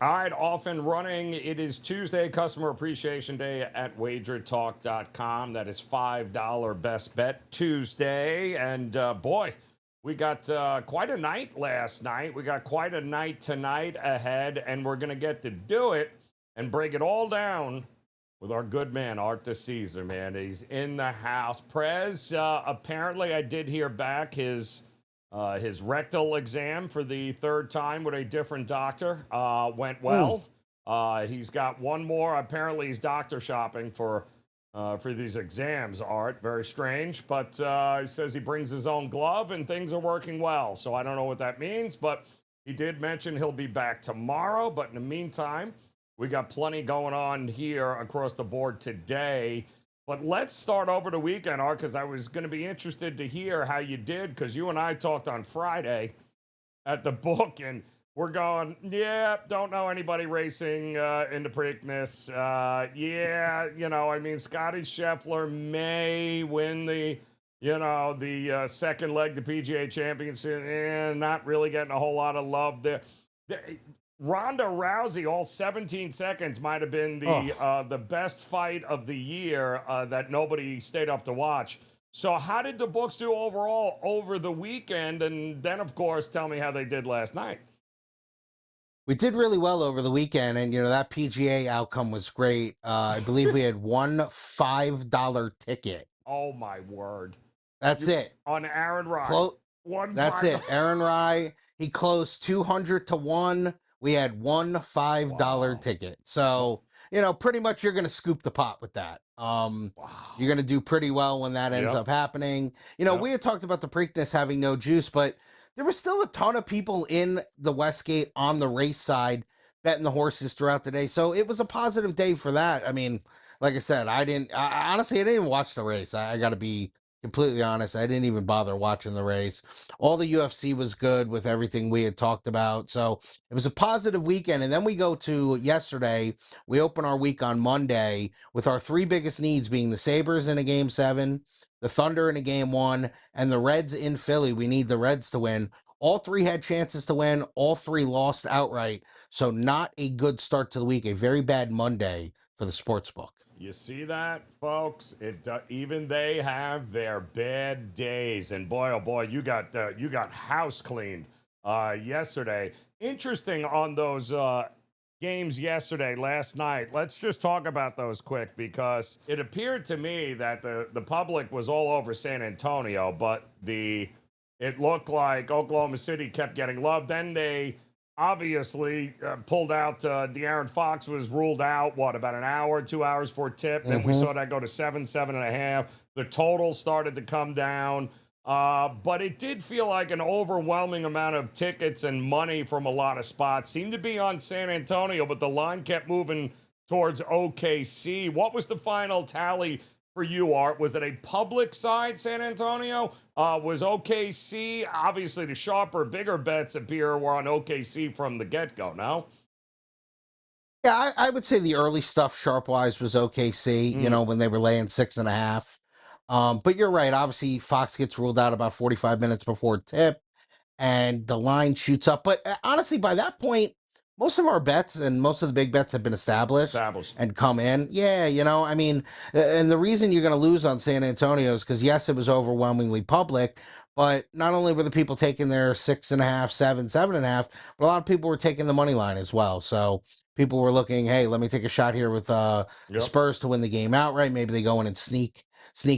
All right, off and running. It is Tuesday, Customer Appreciation Day at WagerTalk.com. That is $5 Best Bet Tuesday. And boy, we got quite a night last night. We got quite a night tonight ahead, and we're going to get to do it and break it all down with our good man, Art DiCesare, man. He's in the house. Prez, apparently I did hear back his rectal exam for the third time with a different doctor went well. He's got one more. Apparently, he's doctor shopping for these exams. Art, very strange, but he says he brings his own glove and things are working well. So I don't know what that means, but he did mention he'll be back tomorrow. But in the meantime, we got plenty going on here across the board today. But let's start over the weekend, Art, because I was going to be interested to hear how you did, because you and I talked on Friday at the book, and we're going, yeah, don't know anybody racing in the Preakness. Scotty Scheffler may win the second leg, the PGA Championship. Not really getting a whole lot of love there. Ronda Rousey, all 17 seconds, might have been the best fight of the year that nobody stayed up to watch. So how did the books do overall over the weekend? And then, of course, tell me how they did last night. We did really well over the weekend, and, that PGA outcome was great. I believe we had one $5 ticket. Oh, my word. That's it. On Aaron Rye. That's it. Aaron Rye, he closed 200 to 1. We had one $5 ticket. So, pretty much you're going to scoop the pot with that. You're going to do pretty well when that ends up happening. We had talked about the Preakness having no juice, but there was still a ton of people in the Westgate on the race side betting the horses throughout the day. So it was a positive day for that. I mean, like I said, honestly, I didn't even watch the race. I got to be completely honest. I didn't even bother watching the race. All the UFC was good with everything we had talked about. So it was a positive weekend. And then we go to yesterday. We open our week on Monday with our three biggest needs being the Sabres in a Game 7, the Thunder in a Game 1, and the Reds in Philly. We need the Reds to win. All three had chances to win. All three lost outright. So not a good start to the week. A very bad Monday for the sportsbook. You see that, folks? Even they have their bad days, and boy, oh boy, you got house cleaned yesterday. Interesting on those games yesterday, last night. Let's just talk about those quick, because it appeared to me that the public was all over San Antonio, but it looked like Oklahoma City kept getting love. Then they obviously pulled out. De'Aaron Fox was ruled out, about an hour, 2 hours for tip. Then we saw that go to 7.5. The total started to come down. But it did feel like an overwhelming amount of tickets and money from a lot of spots seemed to be on San Antonio, but the line kept moving towards OKC. What was the final tally for you, Art? Was it a public side, San Antonio? Was OKC? Obviously, the sharper, bigger bets appear were on OKC from the get-go, no? Yeah, I would say the early stuff, sharp-wise, was OKC, when they were laying 6.5. But you're right. Obviously, Fox gets ruled out about 45 minutes before tip, and the line shoots up. But honestly, by that point, most of our bets and most of the big bets have been established. And come in. Yeah, and the reason you're going to lose on San Antonio is because, yes, it was overwhelmingly public, but not only were the people taking their 6.5, 7.5, but a lot of people were taking the money line as well. So people were looking, hey, let me take a shot here with Spurs to win the game outright. Maybe they go in and sneak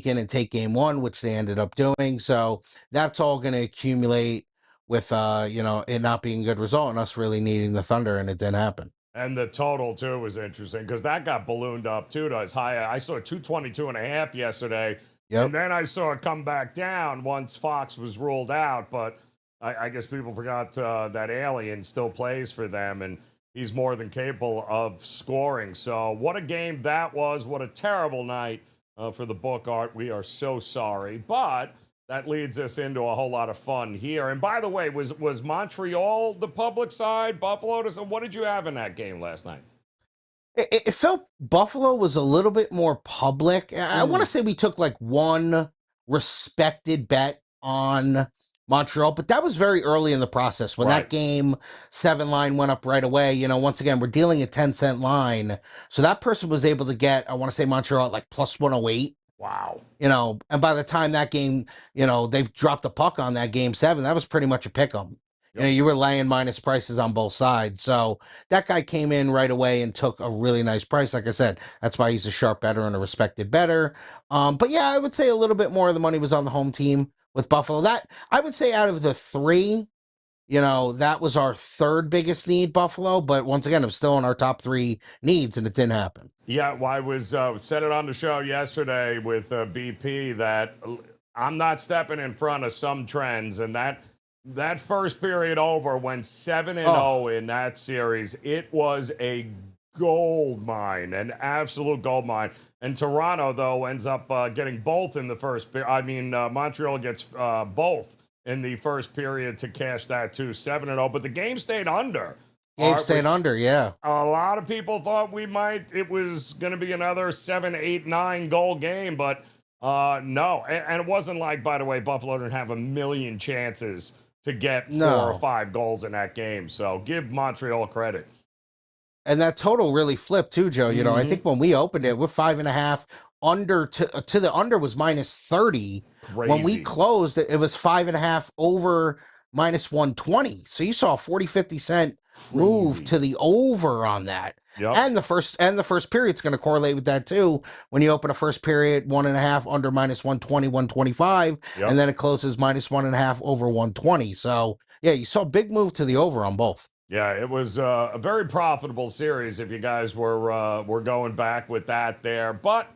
in and take Game 1, which they ended up doing. So that's all going to accumulate with, it not being a good result and us really needing the Thunder, and it didn't happen. And the total, too, was interesting because that got ballooned up, too, to as high. I saw 222.5 yesterday, and then I saw it come back down once Fox was ruled out. But I guess people forgot that Alien still plays for them, and he's more than capable of scoring. So what a game that was. What a terrible night for the book, Art. We are so sorry. But that leads us into a whole lot of fun here. And by the way, was Montreal the public side? Buffalo? What did you have in that game last night? It felt Buffalo was a little bit more public. I want to say we took like one respected bet on Montreal, but that was very early in the process when that game 7 line went up right away. Once again, we're dealing a 10-cent line. So that person was able to get, I want to say Montreal at like plus 108. Wow. And by the time that game, they dropped the puck on that game 7, that was pretty much a pick 'em. Yep. You were laying minus prices on both sides. So that guy came in right away and took a really nice price. Like I said, that's why he's a sharp bettor and a respected bettor. But yeah, I would say a little bit more of the money was on the home team with Buffalo. That, I would say out of the 3, that was our 3rd biggest need, Buffalo. But once again, it was still in our top 3 needs, and it didn't happen. Yeah, well, I was said it on the show yesterday with BP that I'm not stepping in front of some trends, and that first period over went 7-0 in that series. It was a gold mine, an absolute gold mine. And Toronto, though, ends up getting both in the first period. I mean, Montreal gets both in the first period to cash that too, 7-0. But the game stayed under. Game stayed under, yeah. A lot of people thought it was going to be another 7, 8, 9 goal game, but no. And it wasn't like, by the way, Buffalo didn't have a million chances to get 4 or 5 goals in that game. So give Montreal credit. And that total really flipped too, Joe. I think when we opened it, we're 5.5 under to the under was minus 30. Crazy. When we closed, it was 5.5 over minus 120. So you saw a 40-50 cent move to the over on that. Yep. And the first period's going to correlate with that too. When you open a first period 1.5 under minus 120, 125, and then it closes minus 1.5 over 120. So yeah, you saw a big move to the over on both. Yeah, it was a very profitable series if you guys were going back with that there. But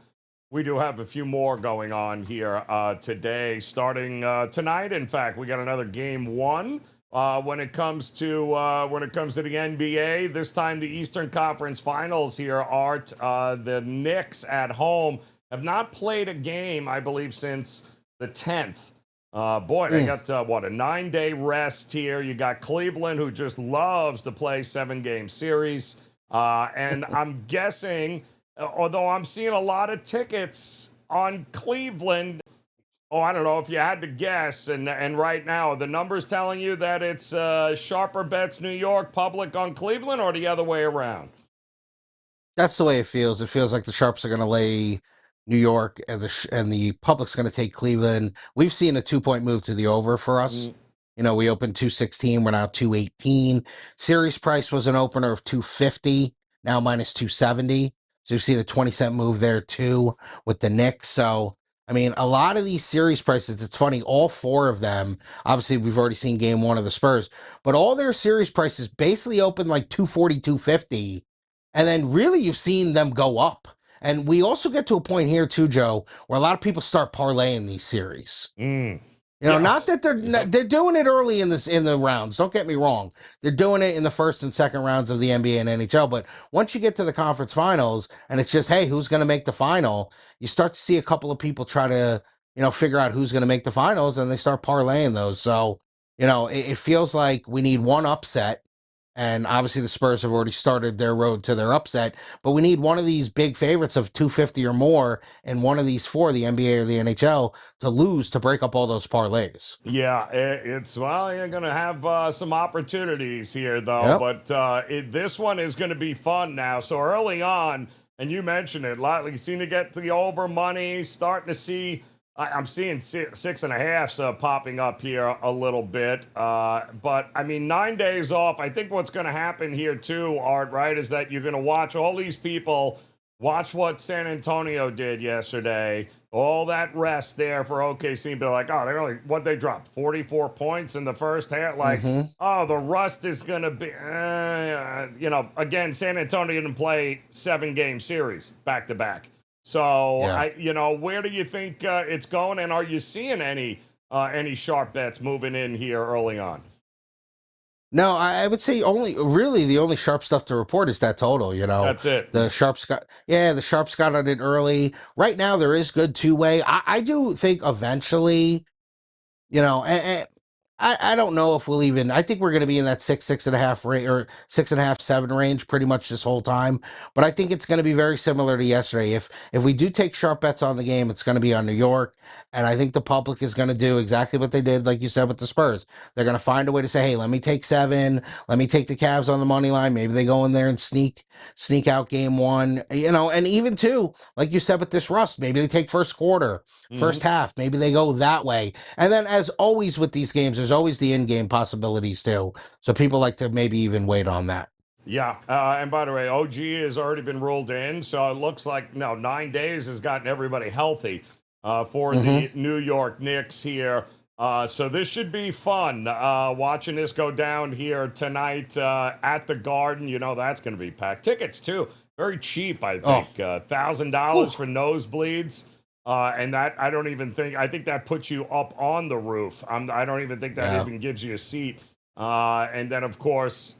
we do have a few more going on here today, starting tonight. In fact, we got another game 1 when it comes to the NBA. This time, the Eastern Conference Finals here. Art, the Knicks at home have not played a game, I believe, since the 10th. They got, a 9-day rest here. You got Cleveland, who just loves to play 7-game series. And I'm guessing, although I'm seeing a lot of tickets on Cleveland, I don't know if you had to guess. And right now, the numbers telling you that it's sharper bets New York, public on Cleveland, or the other way around? That's the way it feels. It feels like the sharps are going to lay New York, and the public's going to take Cleveland. We've seen a 2-point move to the over for us. We opened 216. We're now 218. Series price was an opener of 250, now minus 270. So you've seen a 20-cent move there too with the Knicks. So, I mean, a lot of these series prices, it's funny, all 4 of them, obviously we've already seen game 1 of the Spurs, but all their series prices basically open like 240, 250. And then really you've seen them go up. And we also get to a point here too, Joe, where a lot of people start parlaying these series. Not that they're doing it early in the rounds. Don't get me wrong; they're doing it in the first and second rounds of the NBA and NHL. But once you get to the conference finals, and it's just, hey, who's going to make the final? You start to see a couple of people try to, figure out who's going to make the finals, and they start parlaying those. So, it feels like we need one upset. And obviously the Spurs have already started their road to their upset, but we need one of these big favorites of 250 or more and one of these 4, the NBA or the NHL, to lose to break up all those parlays. Yeah, you're going to have some opportunities here, though, but this one is going to be fun now. So early on, and you mentioned it, you seem to get the over money, starting to see. I'm seeing 6.5s popping up here a little bit. But, I mean, 9 days off. I think what's going to happen here, too, Art, right, is that you're going to watch all these people watch what San Antonio did yesterday. All that rest there for OKC. And be like, they dropped 44 points in the first half. Like, the rust is going to be, again, San Antonio didn't play 7-game series back-to-back. So, where do you think it's going? And are you seeing any sharp bets moving in here early on? No, I would say the only sharp stuff to report is that total, That's it. The sharps got on it early. Right now, there is good 2-way. I do think eventually, and I don't know if we'll even. I think we're going to be in that 6.5 range, or 6.5, 7 range pretty much this whole time. But I think it's going to be very similar to yesterday. If we do take sharp bets on the game, it's going to be on New York, and I think the public is going to do exactly what they did, like you said, with the Spurs. They're going to find a way to say, hey, let me take 7, let me take the Cavs on the money line. Maybe they go in there and sneak out game 1, and even 2, like you said with this rust, maybe they take first quarter, first half, maybe they go that way. And then, as always with these games, there's always the in-game possibilities too. So people like to maybe even wait on that. Yeah, and by the way, OG has already been ruled in, so it looks like 9 days has gotten everybody healthy for the New York Knicks here. So this should be fun. Watching this go down here tonight at the Garden, that's going to be packed. Tickets too, very cheap, I think. $1,000 for nosebleeds. And that, I think that puts you up on the roof. I don't even think that even gives you a seat. And then, of course,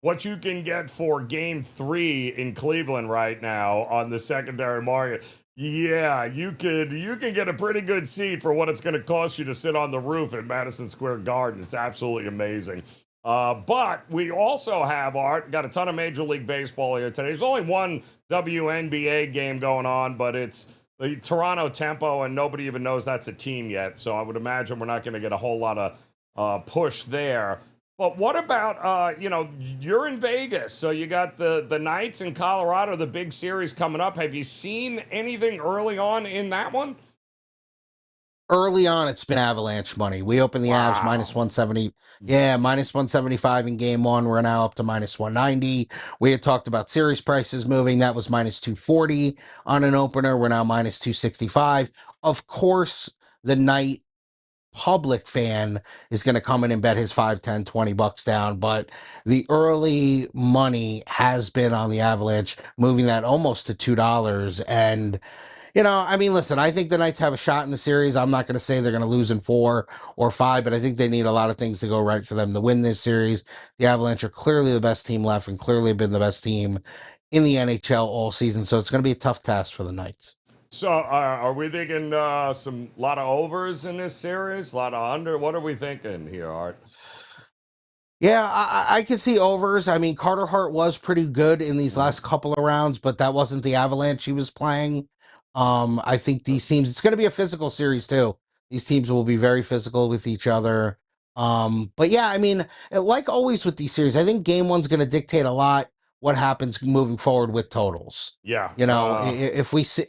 what you can get for game 3 in Cleveland right now on the secondary market. Yeah, you can get a pretty good seat for what it's going to cost you to sit on the roof at Madison Square Garden. It's absolutely amazing. But we also have, got a ton of Major League Baseball here today. There's only one WNBA game going on, but it's the Toronto Tempo, and nobody even knows that's a team yet. So I would imagine we're not going to get a whole lot of push there. But what about, you're in Vegas, so you got the Knights in Colorado, the big series coming up. Have you seen anything early on in that one? Early on, it's been Avalanche money. We opened the Avs minus 170. Yeah, minus 175 in game 1. We're now up to minus 190. We had talked about series prices moving. That was minus 240 on an opener. We're now minus 265. Of course, the night public fan is going to come in and bet his 5, 10, 20 bucks down. But the early money has been on the Avalanche, moving that almost to $2. And listen, I think the Knights have a shot in the series. I'm not going to say they're going to lose in 4 or 5, but I think they need a lot of things to go right for them to win this series. The Avalanche are clearly the best team left and clearly been the best team in the NHL all season, so it's going to be a tough task for the Knights. So are we thinking lot of overs in this series, a lot of under? What are we thinking here, Art? Yeah, I can see overs. I mean, Carter Hart was pretty good in these last couple of rounds, but that wasn't the Avalanche he was playing. I think these teams, it's going to be a physical series too. These teams will be very physical with each other. But yeah, I mean, like always with these series, I think game 1's going to dictate a lot what happens moving forward with totals. Yeah. If we see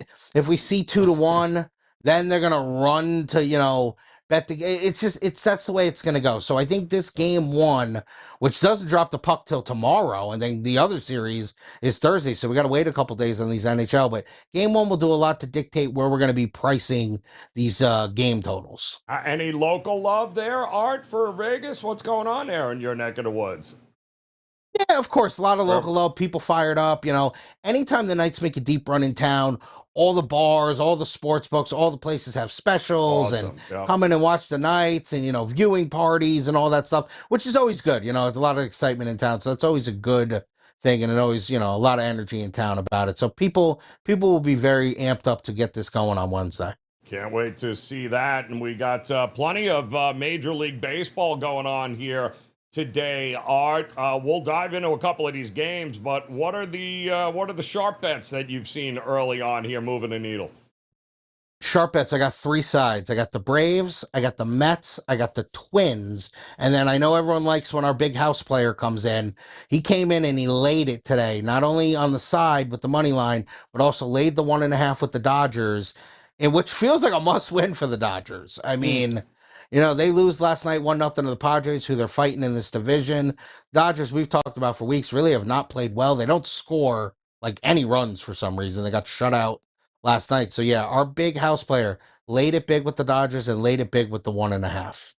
2-1, then they're going to run to, bet that's the way it's going to go. So I think this game 1, which doesn't drop the puck till tomorrow, and then the other series is Thursday, so we got to wait a couple days on these NHL, but game 1 will do a lot to dictate where we're going to be pricing these game totals. Any local love there, Art, for Vegas? What's going on there in your neck of the woods? Yeah, of course, a lot of local love, people fired up. Anytime the Knights make a deep run in town, all the bars, all the sports books, all the places have specials and come in and watch the Knights and, viewing parties and all that stuff, which is always good. There's a lot of excitement in town, so it's always a good thing, and it always, a lot of energy in town about it. So people will be very amped up to get this going on Wednesday. Can't wait to see that. And we got plenty of Major League Baseball going on here today, Art. We'll dive into a couple of these games, but what are the sharp bets that you've seen early on here moving the needle? Sharp bets, I got 3 sides. I got the Braves, I got the Mets, I got the Twins, and then I know everyone likes when our big house player comes in. He came in and he laid it today, not only on the side with the money line, but also laid the 1.5 with the Dodgers, in which feels like a must-win for the Dodgers. I mean, they lose last night 1-0 to the Padres, who they're fighting in this division. Dodgers, we've talked about for weeks, really have not played well. They don't score like any runs for some reason. They got shut out last night. So yeah, our big house player laid it big with the Dodgers and laid it big with the 1.5.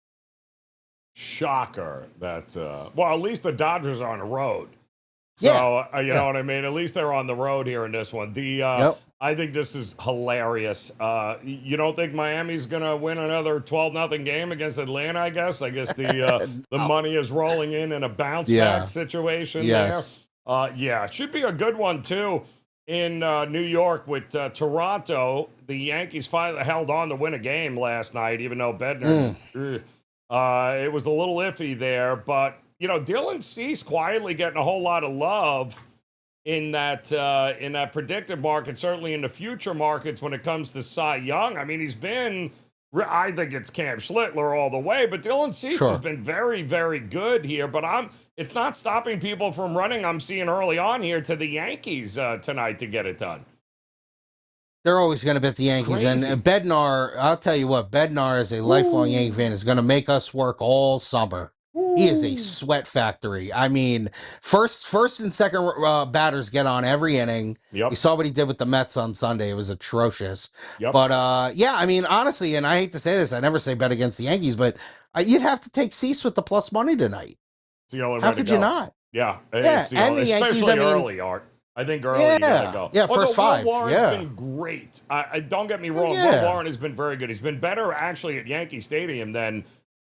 Shocker that, at least the Dodgers are on the road. So, you know what I mean? At least they're on the road here in this one. I think this is hilarious. You don't think Miami's going to win another 12-0 game against Atlanta, I guess? I guess the money is rolling in a bounce-back situation there. It should be a good one, too, in New York with Toronto. The Yankees finally held on to win a game last night, even though Bednar It was a little iffy there, but Dylan Cease quietly getting a whole lot of love in that predictive market, certainly in the future markets when it comes to Cy Young. I mean, he's been. I think it's Cam Schlittler all the way, but Dylan Cease has been very, very good here. But it's not stopping people from running. I'm seeing early on here to the Yankees tonight to get it done. They're always going to bet the Yankees. Crazy. And Bednar, I'll tell you what, Bednar is a lifelong Yankee fan, is going to make us work all summer. He is a sweat factory. I mean, first and second batters get on every inning. Yep. You saw what he did with the Mets on Sunday. It was atrocious. Yep. But, yeah, I mean, honestly, and I hate to say this, I never say bet against the Yankees, but you'd have to take Cease with the plus money tonight. How could you not? Yeah. And the Yankees, especially early, Art. I think early you gotta go. Yeah, first five. Will Warren's been great. Don't get me wrong. Will Warren has been very good. He's been better actually at Yankee Stadium than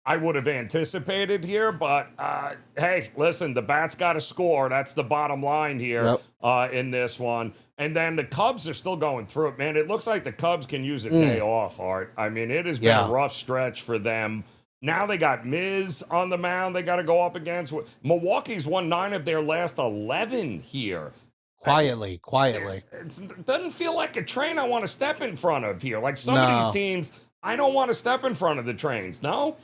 I would have anticipated here. But hey, listen, the bat's got to score. That's the bottom line here in this one. And then the Cubs are still going through it, man. It looks like the Cubs can use a day off, Art. I mean, it has been a rough stretch for them. Now they got Miz on the mound. They got to go up against. Milwaukee's won 9 of their last 11 here. Quietly. It doesn't feel like a train I want to step in front of here. Like some of these teams, I don't want to step in front of the trains. No,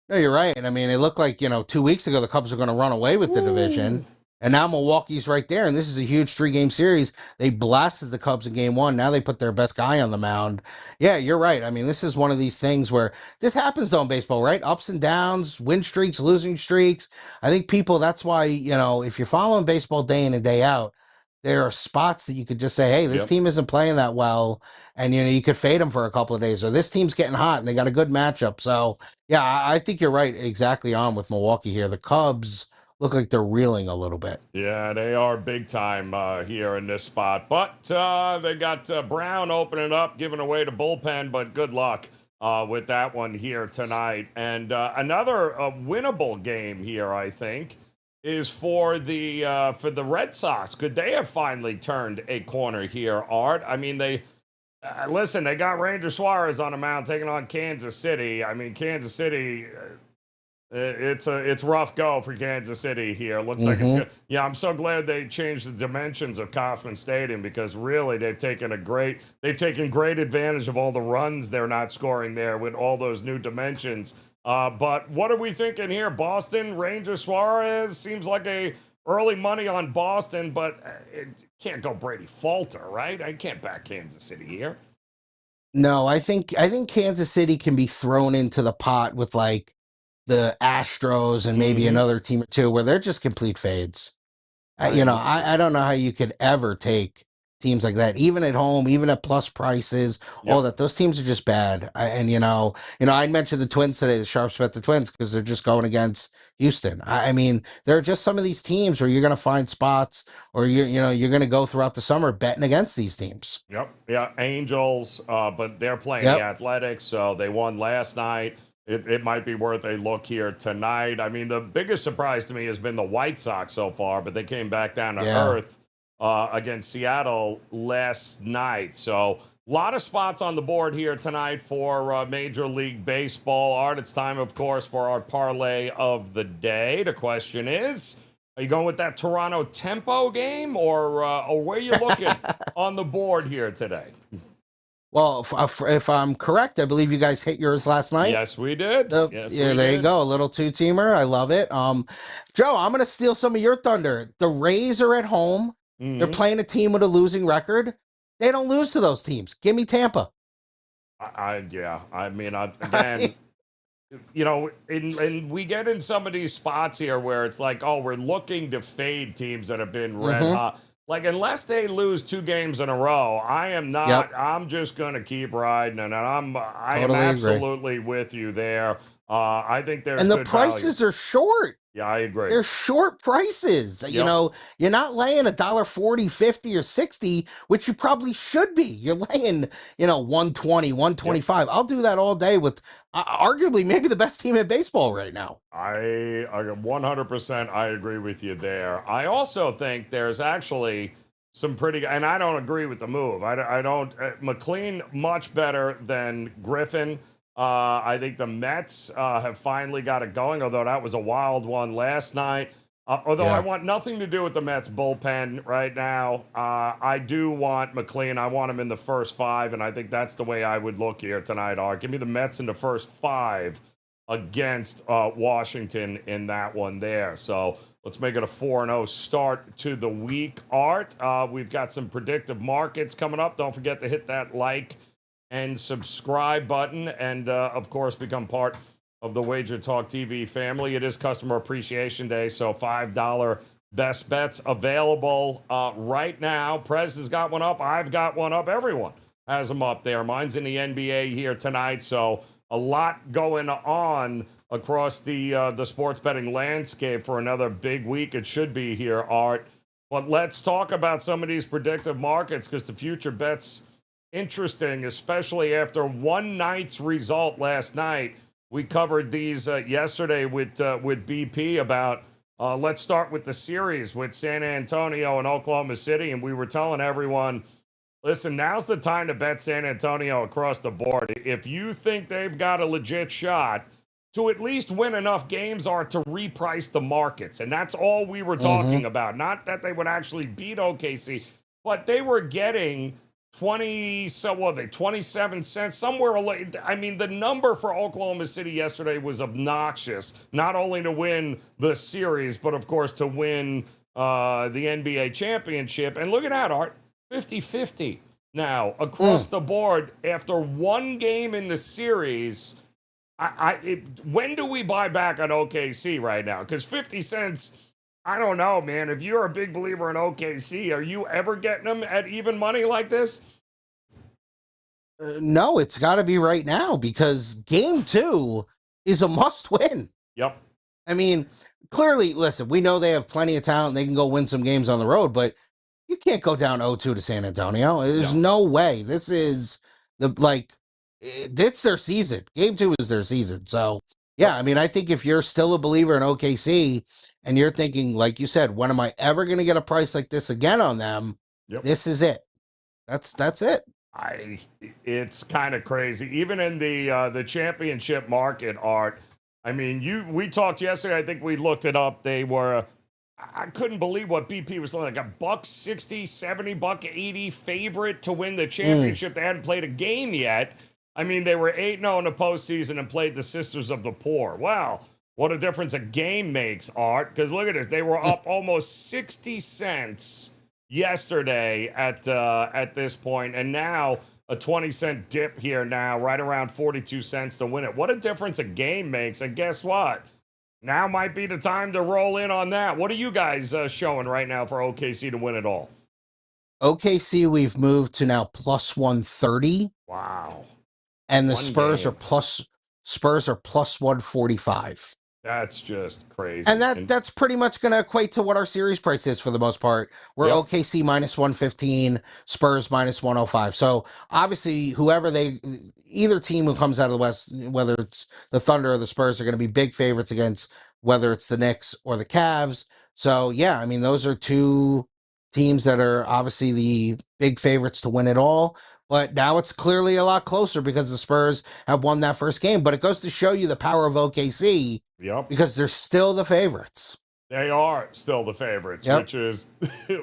you're right. And I mean, it looked like, 2 weeks ago, the Cubs were going to run away with the division. And now Milwaukee's right there. And this is a huge 3-game series. They blasted the Cubs in game 1. Now they put their best guy on the mound. Yeah, you're right. I mean, this is one of these things where this happens though in baseball, right? Ups and downs, win streaks, losing streaks. I think people, that's why, if you're following baseball day in and day out, there are spots that you could just say, hey, this team isn't playing that well. And, you could fade them for a couple of days, or this team's getting hot and they got a good matchup. So, yeah, I think you're right exactly on with Milwaukee here. The Cubs look like they're reeling a little bit. Yeah, they are big time here in this spot. But they got Brown opening up, giving away the bullpen, but good luck with that one here tonight. And another winnable game here, I think, is for the Red Sox. Could they have finally turned a corner here, Art? I mean, they listen, they got Ranger Suarez on the mound taking on Kansas City. I mean, Kansas City, it's rough go for Kansas City here. Looks like it's good. Yeah, I'm so glad they changed the dimensions of Kauffman Stadium, because really they've taken great advantage of all the runs they're not scoring there with all those new dimensions. But what are we thinking here? Boston, Ranger Suarez seems like a early money on Boston, but it can't go Brady Falter, right? I can't back Kansas City here. No, I think Kansas City can be thrown into the pot with like the Astros and maybe another team or two where they're just complete fades. I don't know how you could ever take teams like that, even at home, even at plus prices, all that. Those teams are just bad. I mentioned the Twins today, the Sharps bet the Twins because they're just going against Houston. I mean, there are just some of these teams where you're going to find spots, or you're going to go throughout the summer betting against these teams. Yeah, Angels, but they're playing the Athletics, so they won last night. It might be worth a look here tonight. I mean, the biggest surprise to me has been the White Sox so far, but they came back down to earth against Seattle last night. So a lot of spots on the board here tonight for Major League Baseball. Art, it's time, of course, for our parlay of the day. The question is, are you going with that Toronto tempo game, or where are you looking on the board here today? Well, if I'm correct, I believe you guys hit yours last night. Yes, we did. There you go. A little two-teamer. I love it. Joe, I'm going to steal some of your thunder. The Rays are at home. They're playing a team with a losing record. They don't lose to those teams. Give me Tampa. Again, and we get in some of these spots here where it's like, oh, we're looking to fade teams that have been red hot. Like, unless they lose 2 games in a row, I am not. I'm just going to keep riding, and I am absolutely with you there. I think there's the prices are short. Yeah, I agree. They're short prices. You're not laying $1.40, 50, or 60, which you probably should be. You're laying, 120, 125. I'll do that all day with arguably maybe the best team in baseball right now. I 100%. I agree with you there. I also think there's actually some pretty, and I don't agree with the move. I don't. McLean much better than Griffin. I think the Mets have finally got it going, although that was a wild one last night. Although I Yeah. want nothing to do with the Mets bullpen right now. I do want McLean. I want him in the first five, and I think that's the way I would look here tonight, Art. Give me the Mets in the first five against Washington in that one there. So let's make it a 4-0 start to the week, Art. We've got some predictive markets coming up. Don't forget to hit that like and subscribe button, and of course become part of the Wager Talk TV family. It is Customer Appreciation Day, so $5 best bets available right now. Prez has got one up. I've got one up. Everyone has them up there. Mine's in the NBA here tonight, so a lot going on across the sports betting landscape for another big week. It should be here, Art. But let's talk about some of these predictive markets, because the future bets interesting, especially after one night's result last night. We covered these yesterday with BP about, let's start with the series with San Antonio and Oklahoma City. And we were telling everyone, listen, now's the time to bet San Antonio across the board. If you think they've got a legit shot to at least win enough games or to reprice the markets. And that's all we were talking about. Not that they would actually beat OKC, but they were getting 27 cents somewhere. I mean, the number for Oklahoma City yesterday was obnoxious, not only to win the series, but of course to win the NBA championship. And look at that, Art, 50-50 now across the board after one game in the series. When do we buy back on OKC right now? Because 50 cents, I don't know, man. If you're a big believer in OKC, are you ever getting them at even money like this? No, it's got to be right now, because game 2 is a must win. Yep. I mean, clearly, listen, we know they have plenty of talent. They can go win some games on the road, but you can't go down 0-2 to San Antonio. There's no way. This is it's their season. Game 2 is their season. So, yeah, I mean, I think if you're still a believer in OKC and you're thinking, like you said, when am I ever going to get a price like this again on them? Yep. This is it. That's it. It's kind of crazy. Even in the championship market, Art. I mean, we talked yesterday. I think we looked it up. They were, I couldn't believe what BP was like a $1.60, $70, $1.80 favorite to win the championship. They hadn't played a game yet. I mean, they were 8-0 in the postseason and played the Sisters of the Poor. Wow, what a difference a game makes, Art. Because look at this, they were up almost 60 cents yesterday at this point, and now a 20-cent dip here now, right around 42 cents to win it. What a difference a game makes. And guess what? Now might be the time to roll in on that. What are you guys showing right now for OKC to win it all? OKC, we've moved to now plus 130. Wow. And the Spurs are plus 145. That's just crazy. And that's pretty much going to equate to what our series price is for the most part. We're OKC minus 115, Spurs minus 105. So obviously, either team who comes out of the West, whether it's the Thunder or the Spurs, are going to be big favorites against whether it's the Knicks or the Cavs. So yeah, I mean, those are two teams that are obviously the big favorites to win it all. But now it's clearly a lot closer because the Spurs have won that first game. But it goes to show you the power of OKC. Yep. Because they're still the favorites. They are still the favorites, which is,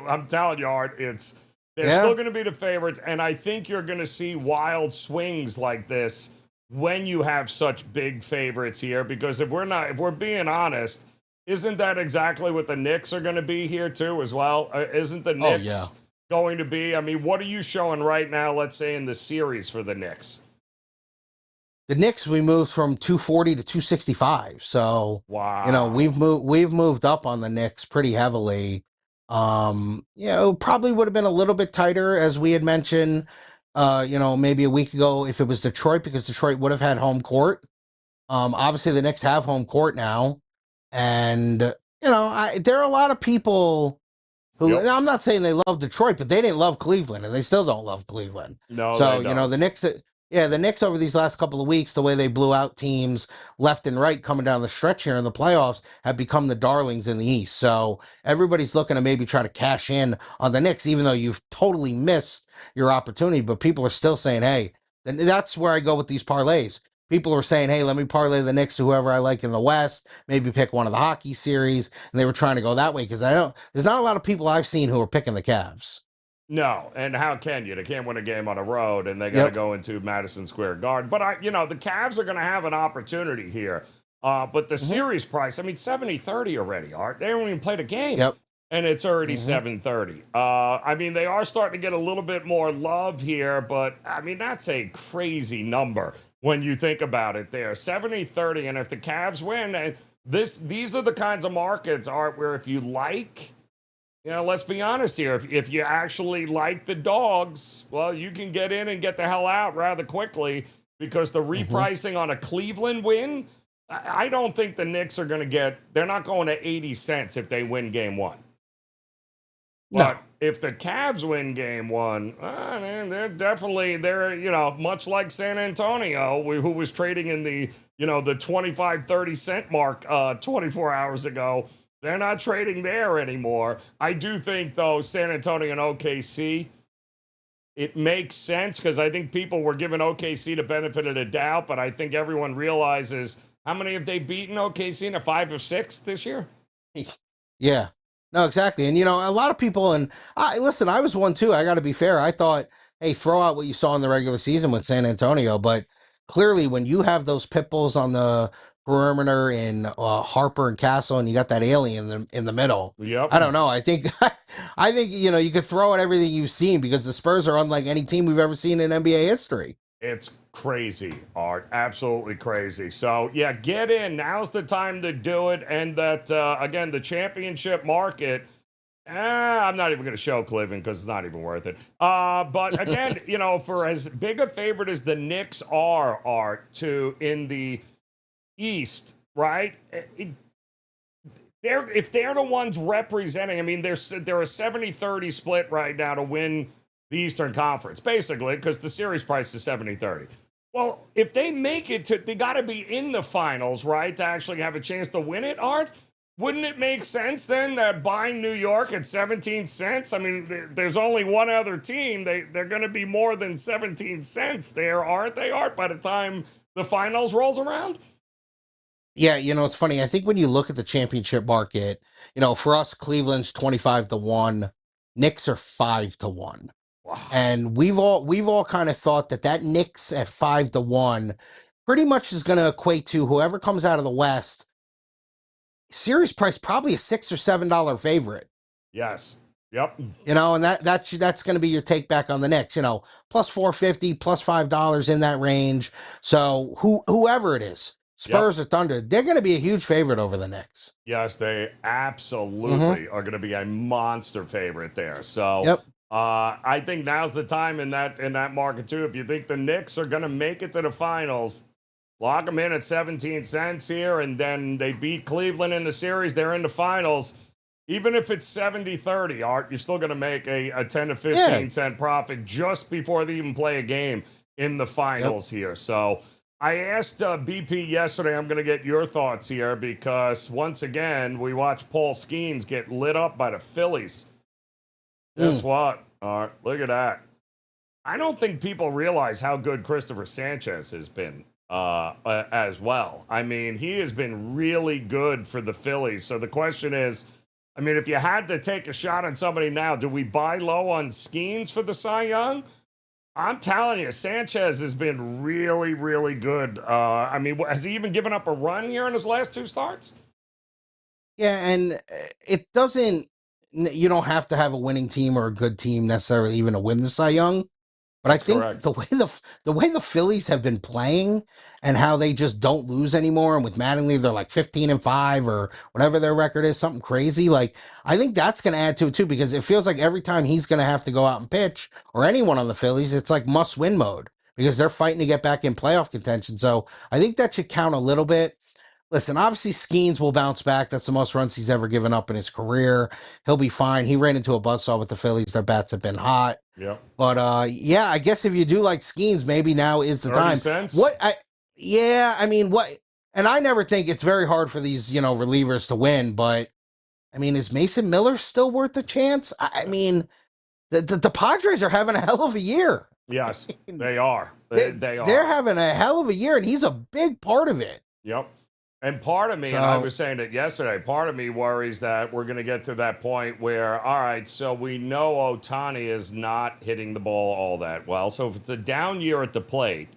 I'm telling you, Art, they're still going to be the favorites. And I think you're going to see wild swings like this when you have such big favorites here. Because if we're being honest, isn't that exactly what the Knicks are going to be here too as well? Isn't the Knicks going to be? I mean, what are you showing right now, let's say, in the series for the Knicks? The Knicks, we moved from 240 to 265. So, wow. We've moved up on the Knicks pretty heavily. It probably would have been a little bit tighter, as we had mentioned, maybe a week ago if it was Detroit, because Detroit would have had home court. Obviously the Knicks have home court now. And, there are a lot of people who, I'm not saying they love Detroit, but they didn't love Cleveland, and they still don't love Cleveland. No, so, the Knicks... Yeah, the Knicks over these last couple of weeks, the way they blew out teams left and right coming down the stretch here in the playoffs, have become the darlings in the East. So everybody's looking to maybe try to cash in on the Knicks, even though you've totally missed your opportunity. But people are still saying, hey, that's where I go with these parlays. people were saying, hey, let me parlay the Knicks to whoever I like in the West, maybe pick one of the hockey series. And they were trying to go that way because there's not a lot of people I've seen who are picking the Cavs. No, and how can you? They can't win a game on the road, and they got to go into Madison Square Garden. But the Cavs are going to have an opportunity here. But the series price, I mean, 70-30 already, Art. They haven't even played a game. Yep. And it's already 7:30. I mean, they are starting to get a little bit more love here, but I mean, that's a crazy number when you think about it there. 70-30, and if the Cavs win, and these are the kinds of markets, Art, where if you like, let's be honest here. If you actually like the dogs, well, you can get in and get the hell out rather quickly because the repricing on a Cleveland win, I don't think the Knicks are going to they're not going to 80 cents if they win game one. But if the Cavs win game one, they're much like San Antonio, who was trading in the 25-30 cent mark 24 hours ago. They're not trading there anymore. I do think, though, San Antonio and OKC, it makes sense because I think people were giving OKC the benefit of the doubt, but I think everyone realizes how many have they beaten OKC in a 5 of 6 this year? Yeah. No, exactly. And, a lot of people, and listen, I was one too. I got to be fair. I thought, hey, throw out what you saw in the regular season with San Antonio. But clearly, when you have those pit bulls on the perimeter in Harper and Castle, and you got that alien in the middle, I don't know. I think, you could throw out everything you've seen because the Spurs are unlike any team we've ever seen in NBA history. It's crazy, Art. Absolutely crazy. So, yeah, get in. Now's the time to do it. And that, again, the championship market, I'm not even going to show Cleveland because it's not even worth it. But, again, for as big a favorite as the Knicks are, Art, in the East, right? If they're the ones representing, I mean, they're a 70-30 split right now to win the Eastern Conference, basically, because the series price is 70-30. Well, if they make it they got to be in the finals, right, to actually have a chance to win it, Art? Wouldn't it make sense then that buying New York at 17 cents? I mean, there's only one other team. They're going to be more than 17 cents there, aren't they, Art, by the time the finals rolls around? Yeah, it's funny. I think when you look at the championship market, for us, Cleveland's 25-1, Knicks are 5-1. Wow. And we've all kind of thought that Knicks at 5-1 pretty much is going to equate to whoever comes out of the West. Series price probably a $6 or $7 favorite. Yes. Yep. And that's going to be your take back on the Knicks. Plus $4.50, plus $5 in that range. So whoever it is, Spurs or Thunder, they're going to be a huge favorite over the Knicks. Yes, they absolutely are going to be a monster favorite there. So. I think now's the time in that market too. If you think the Knicks are going to make it to the finals, lock them in at 17 cents here, and then they beat Cleveland in the series. They're in the finals. Even if it's 70-30, Art, you're still going to make a 10 to 15 cent profit just before they even play a game in the finals here. So I asked BP yesterday, I'm going to get your thoughts here because once again, we watched Paul Skeens get lit up by the Phillies. Guess what? Look at that. I don't think people realize how good Christopher Sanchez has been as well. I mean, he has been really good for the Phillies. So the question is, I mean, if you had to take a shot on somebody now, do we buy low on Skeens for the Cy Young? I'm telling you, Sanchez has been really, really good. I mean, has he even given up a run here in his last 2 starts? Yeah, and you don't have to have a winning team or a good team necessarily even to win the Cy Young. But I think correct. the way the Phillies have been playing and how they just don't lose anymore, and with Mattingly they're like 15-5 or whatever their record is, something crazy. Like I think that's going to add to it too, because it feels like every time he's going to have to go out and pitch, or anyone on the Phillies, it's like must-win mode because they're fighting to get back in playoff contention. So I think that should count a little bit. Listen, obviously Skeens will bounce back. That's the most runs he's ever given up in his career. He'll be fine. He ran into a buzzsaw with the Phillies. Their bats have been hot. Yeah. But I guess if you do like Skeens, maybe now is the time. Cents? And I never think it's very hard for these, relievers to win, but I mean, is Mason Miller still worth a chance? I mean, the Padres are having a hell of a year. Yes, they are. They They're are. having a hell of a year, and he's a big part of it. Yep. And part of me, and I was saying it yesterday, part of me worries that we're going to get to that point where, all right, so we know Ohtani is not hitting the ball all that well. So if it's a down year at the plate,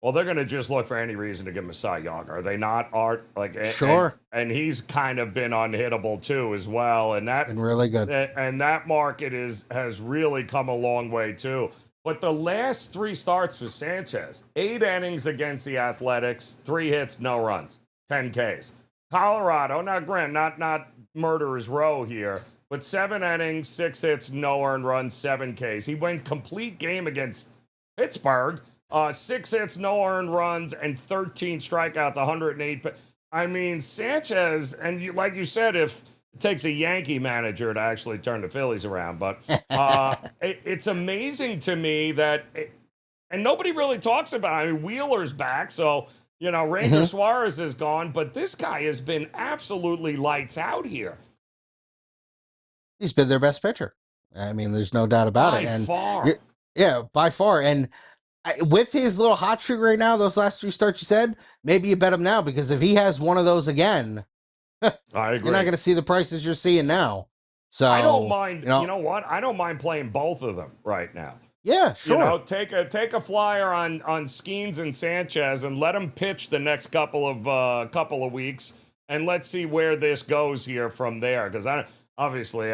well, they're going to just look for any reason to give him a Cy Young. Are they not, Art? Sure. And he's kind of been unhittable too, as well. And that been really good. And that market has really come a long way too. But the last 3 starts for Sanchez, 8 innings against the Athletics, 3 hits, no runs, 10 Ks. Colorado, now granted, not murderer's row here, but 7 innings, 6 hits, no earned runs, 7 Ks. He went complete game against Pittsburgh. 6 hits, no earned runs, and 13 strikeouts, 108. I mean, Sanchez, and like you said, if it takes a Yankee manager to actually turn the Phillies around, but it's amazing to me that, and nobody really talks about it. I mean, Wheeler's back, so, Ranger Suarez is gone, but this guy has been absolutely lights out here. He's been their best pitcher. I mean, there's no doubt about it. By far. Yeah, by far. And with his little hot streak right now, those last 3 starts you said, maybe you bet him now, because if he has one of those again, I agree. You're not going to see the prices you're seeing now. So I don't mind. You know what? I don't mind playing both of them right now. Yeah, sure. Take a flyer on Skeens and Sanchez and let them pitch the next couple of weeks, and let's see where this goes here from there. Because obviously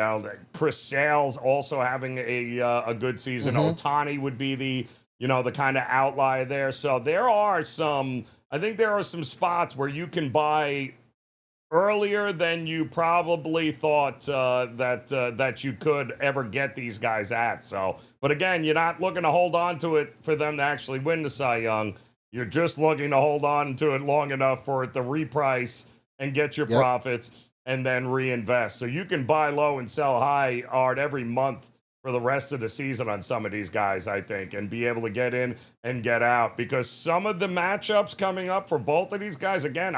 Chris Sale's also having a good season. Ohtani would be the kind of outlier there. So I think there are some spots where you can buy earlier than you probably thought that you could ever get these guys at. So, but again, you're not looking to hold on to it for them to actually win the Cy Young. You're just looking to hold on to it long enough for it to reprice and get your profits and then reinvest. So you can buy low and sell high, Art, every month for the rest of the season on some of these guys, I think, and be able to get in and get out, because some of the matchups coming up for both of these guys, again,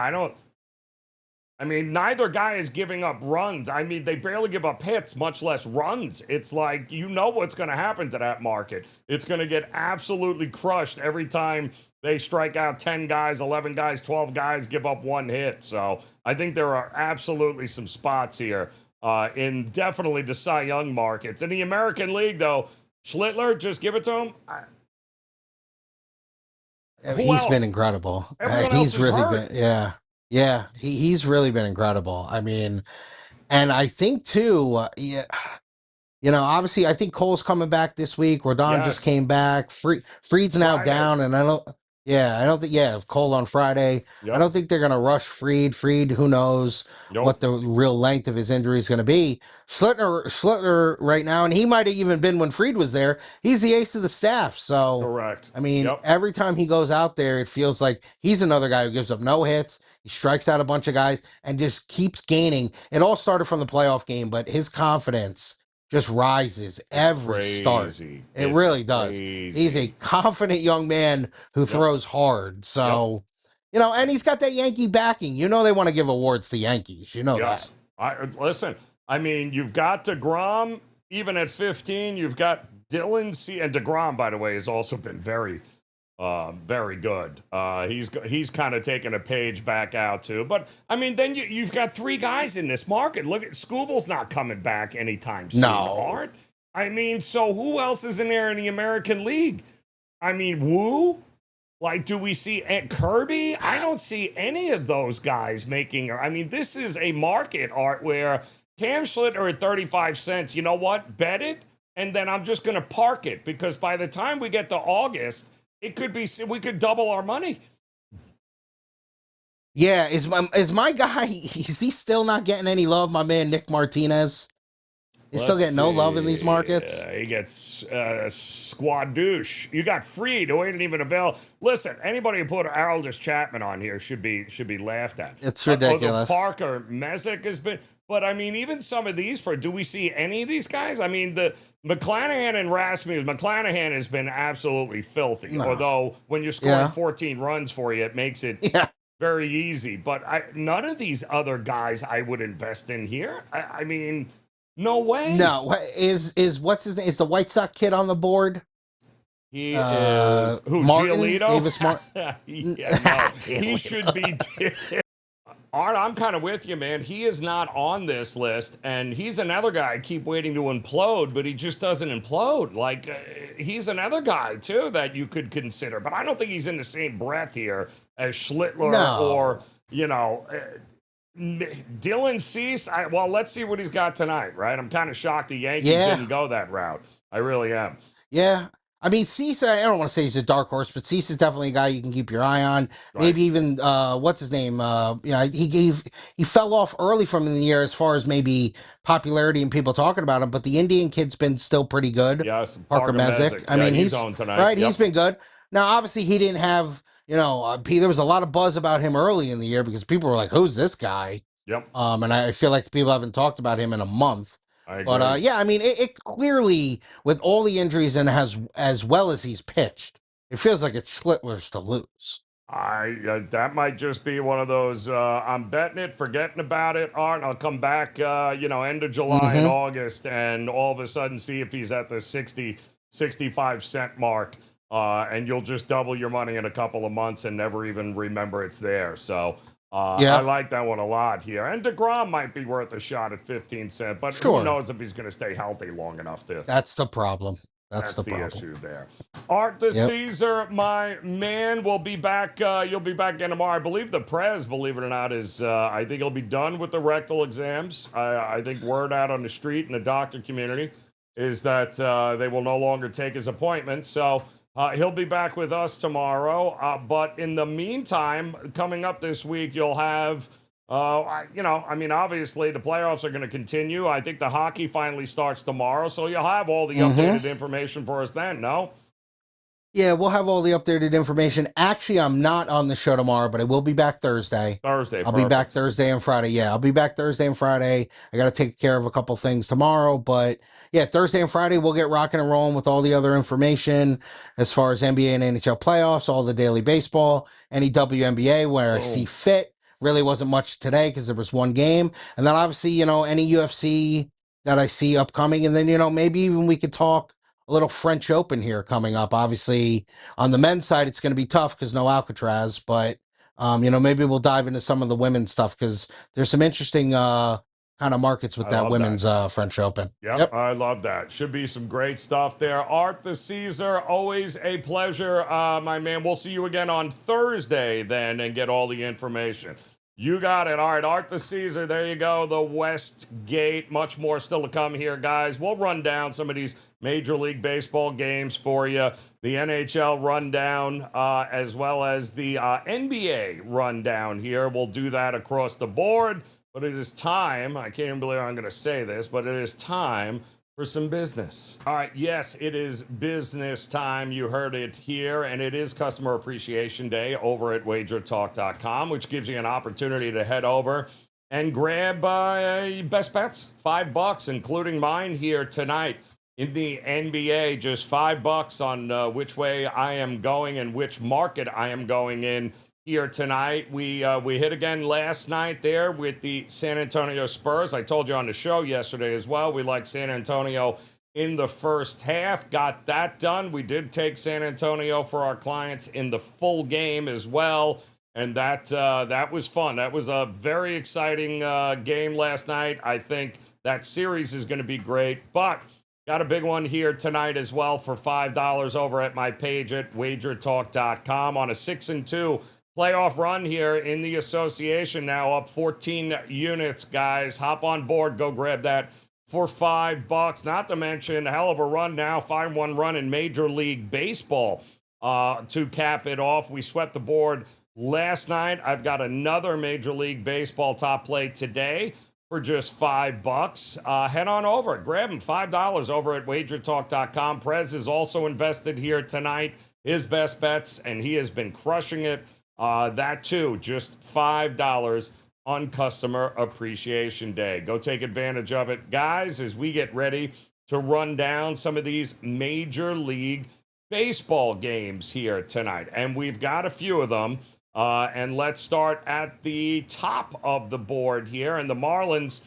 neither guy is giving up runs. I mean, they barely give up hits, much less runs. It's like, what's going to happen to that market. It's going to get absolutely crushed every time they strike out 10 guys, 11 guys, 12 guys, give up 1 hit. So I think there are absolutely some spots here in definitely the Cy Young markets. In the American League, though, Schlittler, just give it to him. He's been incredible. He's really been, yeah, he's really been incredible. I mean, and I think too, obviously I think Cole's coming back this week. Rodon just came back. Fried's now down, and I don't think Cole on Friday. I don't think they're going to rush Fried. Who knows what the real length of his injury is going to be. Schlittler right now, and he might have even been when Fried was there. He's the ace of the staff. So correct. I mean, every time he goes out there, it feels like he's another guy who gives up no hits. He strikes out a bunch of guys and just keeps gaining. It all started from the playoff game, but his confidence just rises every start. It really does. He's a confident young man who throws hard. So, and he's got that Yankee backing. They want to give awards to Yankees. That. Listen, you've got DeGrom, even at 15. You've got Dylan C. And DeGrom, by the way, has also been very good. He's kind of taken a page back out too. But then you've got 3 guys in this market. Look at Skubal's not coming back anytime soon. Art. So who else is in there in the American League? Woo? Do we see Kirby? I don't see any of those guys making. This is a market, Art, where Cam Schlitter at 35 cents. You know what? Bet it, and then I'm just going to park it, because by the time we get to August, it could be, we could double our money. Yeah, is my guy, is he still not getting any love, my man Nick Martinez? He's still getting no love in these markets? He gets squad douche. You got Fried, who ain't even available. Listen, anybody who put Aroldis Chapman on here should be laughed at. It's ridiculous. Parker, Messick has been, but even some of these, do we see any of these guys? The McClanahan and Rasmussen, McClanahan has been absolutely filthy. No. Although when you're scoring 14 runs for you, it makes it very easy. But none of these other guys I would invest in here. No way. No, is what's his name? Is the White Sox kid on the board? He is who? Martin, Giolito? Davis Martin. Yeah, no, he should be. Art, I'm kind of with you, man. He is not on this list, and he's another guy I keep waiting to implode, but he just doesn't implode. Like, he's another guy, too, that you could consider, but I don't think he's in the same breath here as Schlittler or, Dylan Cease. Well, let's see what he's got tonight, right? I'm kind of shocked the Yankees didn't go that route. I really am. Yeah. I mean, Cease, I don't want to say he's a dark horse, but Cease is definitely a guy you can keep your eye on. Right. Maybe even, what's his name? He fell off early from the year as far as maybe popularity and people talking about him, but the Indian kid's been still pretty good. Yes. Parker Messick. I mean, he's on tonight. Right. Yep. He's been good. Now, obviously, he didn't have, there was a lot of buzz about him early in the year because people were like, who's this guy? Yep. And I feel like people haven't talked about him in a month. But I mean, it clearly, with all the injuries and as well as he's pitched, it feels like it's Schlittler's to lose. That might just be one of those, I'm betting it, forgetting about it, Art, I'll come back, end of July and August, and all of a sudden see if he's at the 65 cent mark, and you'll just double your money in a couple of months and never even remember it's there. So I like that one a lot here. And DeGrom might be worth a shot at 15 cents, but who knows if he's going to stay healthy long enough to. That's the problem. That's the problem. Issue there. Art DiCesare, my man, will be back. You'll be back again tomorrow. I believe the Prez, believe it or not, is, I think he'll be done with the rectal exams. I think word out on the street in the doctor community is that they will no longer take his appointment. So he'll be back with us tomorrow. But in the meantime, coming up this week, you'll have, obviously the playoffs are going to continue. I think the hockey finally starts tomorrow. So you'll have all the updated information for us then, no? Yeah, we'll have all the updated information. Actually, I'm not on the show tomorrow, but I will be back Thursday. I'll be back Thursday and Friday. Yeah, I'll be back Thursday and Friday. I got to take care of a couple things tomorrow, but yeah, Thursday and Friday, we'll get rocking and rolling with all the other information as far as NBA and NHL playoffs, all the daily baseball, any WNBA where I see fit. Really wasn't much today because there was one game. And then obviously, any UFC that I see upcoming. And then, maybe even we could talk a little French Open here coming up. Obviously, on the men's side, it's going to be tough because no Alcatraz. But, maybe we'll dive into some of the women's stuff because there's some interesting kind of markets with that women's French Open. Yep, I love that. Should be some great stuff there. Art DiCesare, always a pleasure, my man. We'll see you again on Thursday then and get all the information. You got it. All right, Art DiCesare, there you go. The West Gate. Much more still to come here, guys. We'll run down some of these Major League Baseball games for you. The NHL rundown, as well as the NBA rundown here. We'll do that across the board. But it is time, I can't even believe I'm going to say this, but it is time for some business. All right, yes, it is business time. You heard it here, and it is Customer Appreciation Day over at WagerTalk.com, which gives you an opportunity to head over and grab best bets, $5, including mine here tonight in the NBA. Just $5 on which way I am going and which market I am going in. Here tonight, we hit again last night there with the San Antonio Spurs. I told you on the show yesterday as well, we like San Antonio in the first half. Got that done. We did take San Antonio for our clients in the full game as well, and that was fun. That was a very exciting game last night. I think that series is going to be great, but got a big one here tonight as well for $5 over at my page at WagerTalk.com on a 6-2 playoff run here in the association, now up 14 units, guys. Hop on board, go grab that for $5. Not to mention, a hell of a run now, 5-1 run in Major League Baseball to cap it off. We swept the board last night. I've got another Major League Baseball top play today for just $5. Head on over, grab them, $5 over at WagerTalk.com. Prez is also invested here tonight, his best bets, and he has been crushing it. That too, just $5 on Customer Appreciation Day. Go take advantage of it, guys, as we get ready to run down some of these Major League Baseball games here tonight. And we've got a few of them. And let's start at the top of the board here. And the Marlins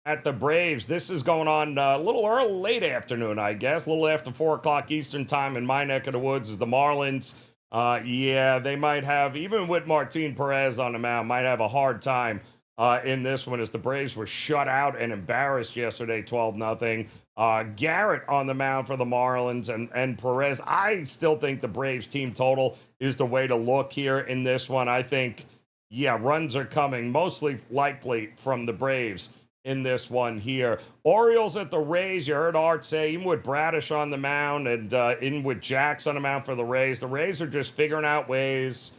at the Braves. This is going on a little early, late afternoon, I guess, a little after 4 o'clock Eastern time in my neck of the woods is the Marlins. Yeah, they might have, even with Martin Perez on the mound, might have a hard time in this one as the Braves were shut out and embarrassed yesterday, 12-0. Garrett on the mound for the Marlins and Perez. I still think the Braves team total is the way to look here in this one. I think, yeah, runs are coming, mostly likely from the Braves in this one here. Orioles at the Rays. You heard Art say, even with Bradish on the mound and in with Jax on the mound for the Rays are just figuring out ways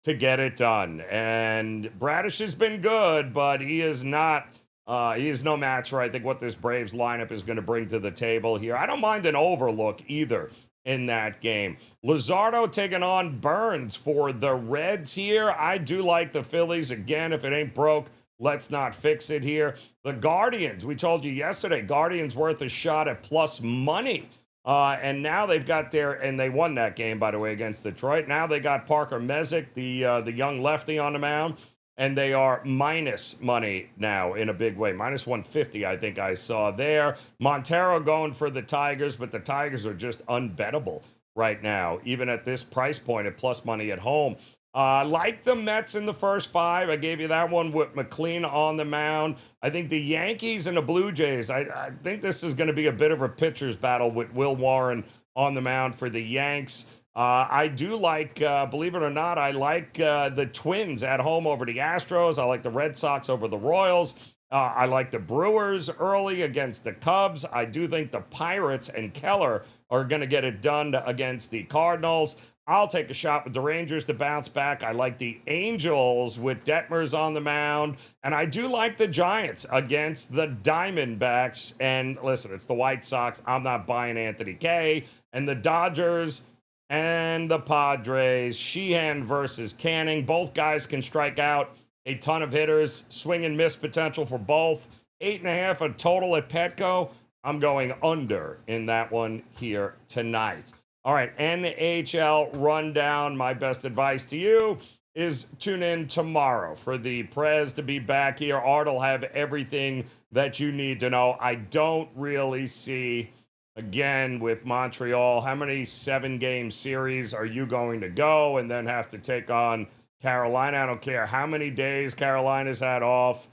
to get it done. And Bradish has been good, but he is not, he is no match for, I think, what this Braves lineup is going to bring to the table here. I don't mind an overlook either in that game. Luzardo taking on Burns for the Reds here. I do like the Phillies. Again, if it ain't broke, let's not fix it here. The Guardians, we told you yesterday, Guardians worth a shot at plus money. And now they've got and they won that game, by the way, against Detroit. Now they got Parker Messick, the young lefty on the mound, and they are minus money now in a big way. Minus 150, I think I saw there. Montero going for the Tigers, but the Tigers are just unbettable right now, even at this price point at plus money at home. Like the Mets in the first 5. I gave you that one with McLean on the mound. I think the Yankees and the Blue Jays, I think this is going to be a bit of a pitcher's battle with Will Warren on the mound for the Yanks. I do like, believe it or not, I like the Twins at home over the Astros. I like the Red Sox over the Royals. I like the Brewers early against the Cubs. I do think the Pirates and Keller are going to get it done against the Cardinals. I'll take a shot with the Rangers to bounce back. I like the Angels with Detmers on the mound. And I do like the Giants against the Diamondbacks. And listen, it's the White Sox. I'm not buying Anthony Kay. And the Dodgers and the Padres. Sheehan versus Canning. Both guys can strike out a ton of hitters. Swing and miss potential for both. 8.5 a total at Petco. I'm going under in that one here tonight. All right, NHL rundown. My best advice to you is tune in tomorrow for the Prez to be back here. Art will have everything that you need to know. I don't really see, again, with Montreal, how many 7-game series are you going to go and then have to take on Carolina? I don't care how many days Carolina's had off.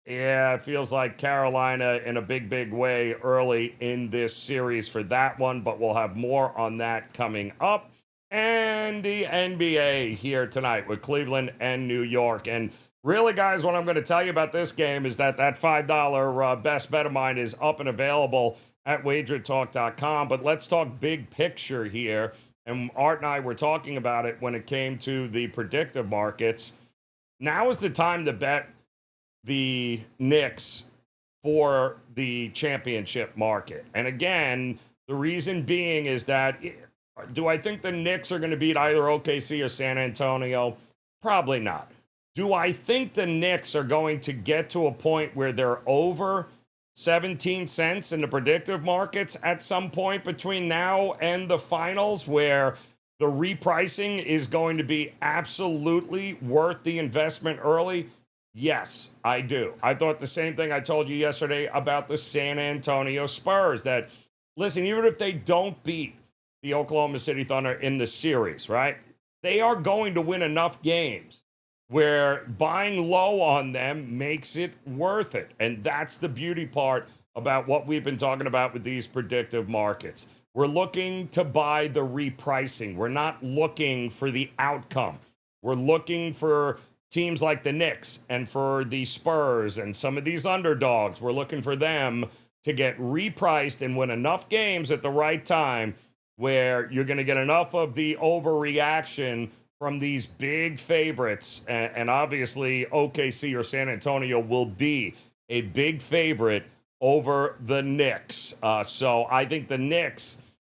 Yeah, it feels like Carolina in a big, big way early in this series for that one, but we'll have more on that coming up. And the NBA here tonight with Cleveland and New York. And really, guys, what I'm going to tell you about this game is that $5 best bet of mine is up and available at WagerTalk.com. But let's talk big picture here. And Art and I were talking about it when it came to the predictive markets. Now is the time to bet the Knicks for the championship market. And again, the reason being is that, do I think the Knicks are going to beat either OKC or San Antonio? Probably not. Do I think the Knicks are going to get to a point where they're over 17 cents in the predictive markets at some point between now and the finals, where the repricing is going to be absolutely worth the investment early? Yes, I do. I thought the same thing I told you yesterday about the San Antonio Spurs, that, listen, even if they don't beat the Oklahoma City Thunder in the series, right, they are going to win enough games where buying low on them makes it worth it. And that's the beauty part about what we've been talking about with these predictive markets. We're looking to buy the repricing. We're not looking for the outcome. We're looking for teams like the Knicks and for the Spurs and some of these underdogs. We're looking for them to get repriced and win enough games at the right time where you're going to get enough of the overreaction from these big favorites. And obviously, OKC or San Antonio will be a big favorite over the Knicks. So I think the Knicks,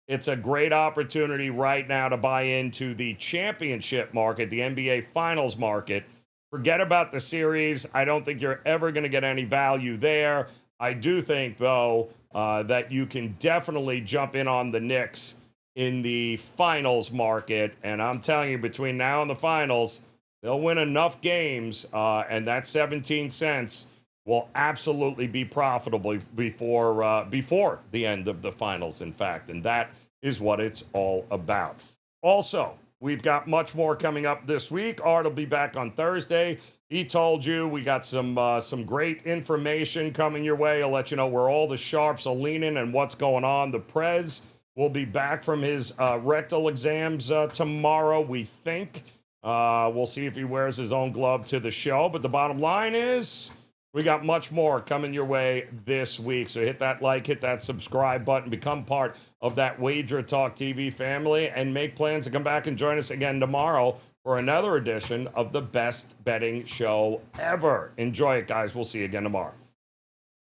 it's a great opportunity right now to buy into the championship market, the NBA Finals market. Forget about the series. I don't think you're ever going to get any value there. I do think, though, that you can definitely jump in on the Knicks in the finals market. And I'm telling you, between now and the finals, they'll win enough games, and that 17 cents will absolutely be profitable before the end of the finals, in fact. And that is what it's all about. Also, we've got much more coming up this week. Art will be back on Thursday. He told you we got some great information coming your way. I'll let you know where all the sharps are leaning and what's going on. The Prez will be back from his rectal exams tomorrow, we think. We'll see if he wears his own glove to the show. But the bottom line is we got much more coming your way this week. So hit that like, hit that subscribe button, become part of that Wager Talk TV family, and make plans to come back and join us again tomorrow for another edition of the best betting show ever. Enjoy it, guys. We'll see you again tomorrow.